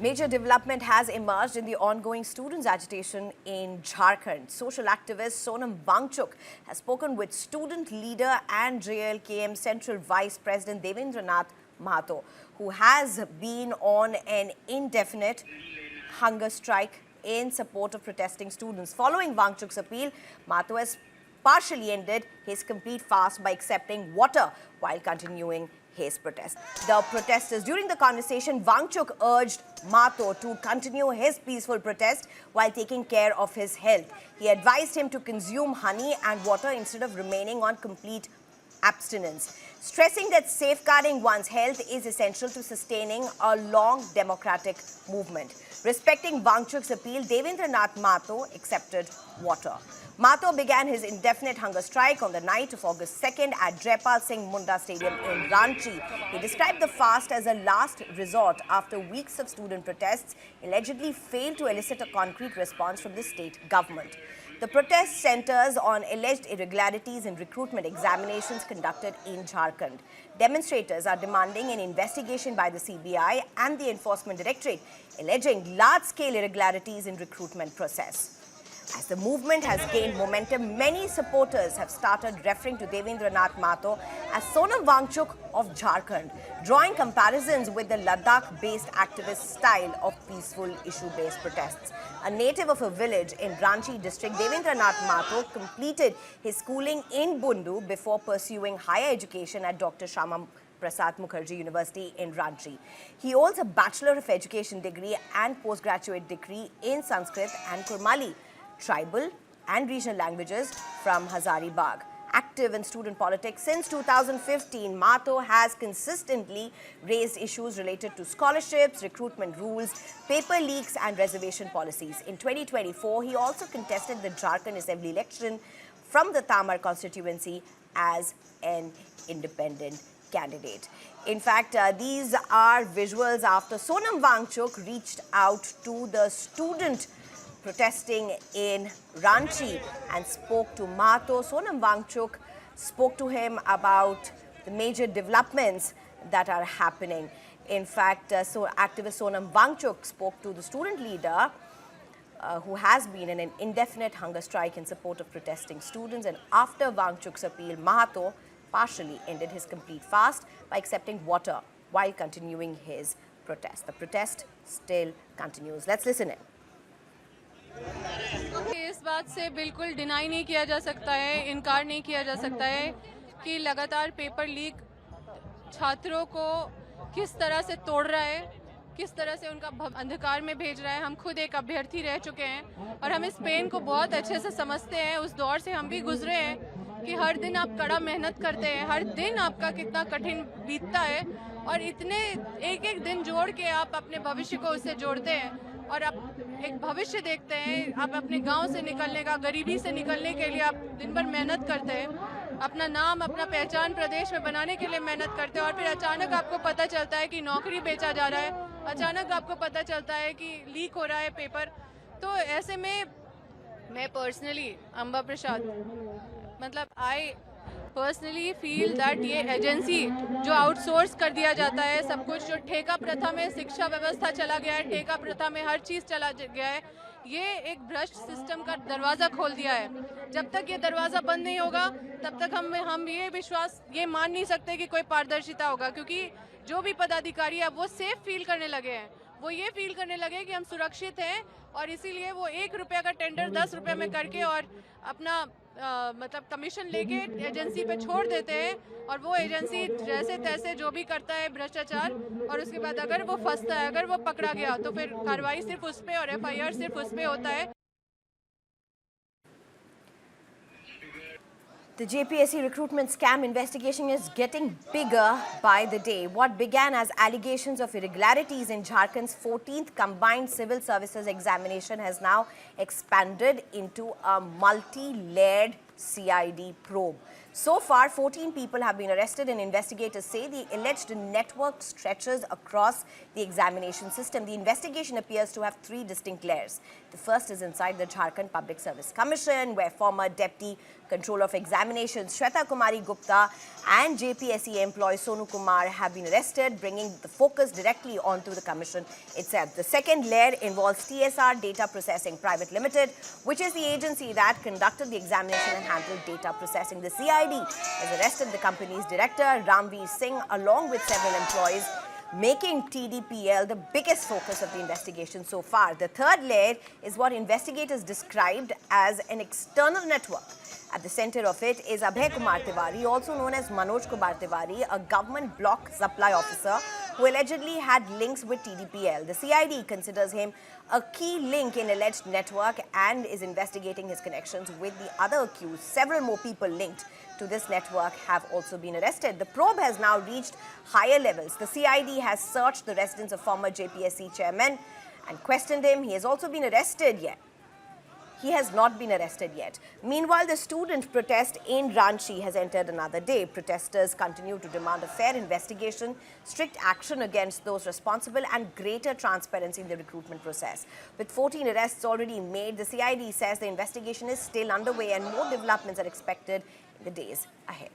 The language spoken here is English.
Major development has emerged in the ongoing students' agitation in Jharkhand. Social activist Sonam Wangchuk has spoken with student leader and JLKM Central Vice President Devendra Nath Mahato, who has been on an indefinite hunger strike in support of protesting students. Following Wangchuk's appeal, Mahato has partially ended his complete fast by accepting water while continuing his protest. The protesters, during the conversation, Wangchuk urged Mahato to continue his peaceful protest while taking care of his health. He advised him to consume honey and water instead of remaining on complete abstinence, stressing that safeguarding one's health is essential to sustaining a long democratic movement. Respecting Wangchuk's appeal, Devendra Nath Mahato accepted water. Mahato began his indefinite hunger strike on the night of August 2nd at Jaipal Singh Munda Stadium in Ranchi. He described the fast as a last resort after weeks of student protests allegedly failed to elicit a concrete response from the state government. The protest centers on alleged irregularities in recruitment examinations conducted in Jharkhand. Demonstrators are demanding an investigation by the CBI and the Enforcement Directorate, alleging large-scale irregularities in recruitment process. As the movement has gained momentum, many supporters have started referring to Devendra Nath Mahato as Sonam Wangchuk of Jharkhand, drawing comparisons with the Ladakh-based activist style of peaceful issue-based protests. A native of a village in Ranchi district, Devendra Nath Mahato completed his schooling in Bundu before pursuing higher education at Dr. Shyama Prasad Mukherjee University in Ranchi. He holds a Bachelor of Education degree and postgraduate degree in Sanskrit and Kurmali, tribal and regional languages from Hazaribagh. Active in student politics since 2015, Mahato has consistently raised issues related to scholarships, recruitment rules, paper leaks and reservation policies. In 2024, he also contested the Jharkhand Assembly election from the Tamar constituency as an independent candidate. In fact, these are visuals after Sonam Wangchuk reached out to the student protesting in Ranchi and spoke to Mahato. Sonam Wangchuk spoke to him about the major developments that are happening. In fact, activist Sonam Wangchuk spoke to the student leader who has been in an indefinite hunger strike in support of protesting students. And after Wangchuk's appeal, Mahato partially ended his complete fast by accepting water while continuing his protest. The protest still continues. Let's listen in. इस बात से बिल्कुल deny नहीं किया जा सकता है, इनकार नहीं किया जा सकता है कि लगातार पेपर लीक छात्रों को किस तरह से तोड़ रहा है, किस तरह से उनका अंधकार में भेज रहा है। हम खुद एक अभ्यर्थी रह चुके हैं और हम इस पेन को बहुत अच्छे से समझते हैं। उस दौर से हम भी गुजरे हैं कि हर दिन आप कड़ा मेहनत करते हैं, हर दिन आपका कितना कठिन बीतता है और इतने एक एक दिन जोड़ के आप अपने भविष्य को उससे जोड़ते हैं और आप एक भविष्य देखते हैं। आप अपने गांव से निकलने का, गरीबी से निकलने के लिए आप दिन भर मेहनत करते हैं, अपना नाम, अपना पहचान प्रदेश में बनाने के लिए मेहनत करते हैं और फिर अचानक आपको पता चलता है कि नौकरी बेचा जा रहा है, अचानक आपको पता चलता है कि लीक हो रहा है पेपर। तो ऐसे में मैं personally Amba Prasad I personally feel that ये एजेंसी जो आउटसोर्स कर दिया जाता है सब कुछ, जो ठेका प्रथा में शिक्षा व्यवस्था चला गया है, ठेका प्रथा में हर चीज़ चला गया है, ये एक भ्रष्ट सिस्टम का दरवाज़ा खोल दिया है। जब तक ये दरवाज़ा बंद नहीं होगा तब तक हम ये मान नहीं सकते कि कोई पारदर्शिता होगा, क्योंकि जो भी पदाधिकारी है वो सेफ फील करने लगे हैं, वो ये फील करने लगे कि हम सुरक्षित हैं और इसीलिए वो 1 रुपये का टेंडर 10 रुपये में करके और अपना कमीशन लेके एजेंसी पे छोड़ देते हैं और वो एजेंसी जैसे तैसे जो भी करता है भ्रष्टाचार और उसके बाद अगर वो फंसता है, अगर वो पकड़ा गया तो फिर कार्रवाई सिर्फ उस पे और FIR सिर्फ उस पे होता है। The JPSC recruitment scam investigation is getting bigger by the day. What began as allegations of irregularities in Jharkhand's 14th combined civil services examination has now expanded into a multi-layered CID probe. So far, 14 people have been arrested, and investigators say the alleged network stretches across the examination system. The investigation appears to have three distinct layers. The first is inside the Jharkhand Public Service Commission, where former Deputy Controller of Examinations Shweta Kumari Gupta and JPSC employee Sonu Kumar have been arrested, bringing the focus directly onto the commission itself. The second layer involves TSR Data Processing Private Limited, which is the agency that conducted the examination and handled data processing. The CID has arrested the company's director, Ramveer Singh, along with several employees, making TDPL the biggest focus of the investigation so far. The third layer is what investigators described as an external network. At the center of it is Abhay Kumar Tiwari, also known as Manoj Kumar Tiwari, a government block supply officer who allegedly had links with TDPL. The CID considers him a key link in alleged network and is investigating his connections with the other accused. Several more people linked to this network have also been arrested. The probe has now reached higher levels. The CID has searched the residence of former JPSC chairman and questioned him. He has also been arrested yet. He has not been arrested yet. Meanwhile, the student protest in Ranchi has entered another day. Protesters continue to demand a fair investigation, strict action against those responsible, and greater transparency in the recruitment process. With 14 arrests already made, the CID says the investigation is still underway and more developments are expected in the days ahead.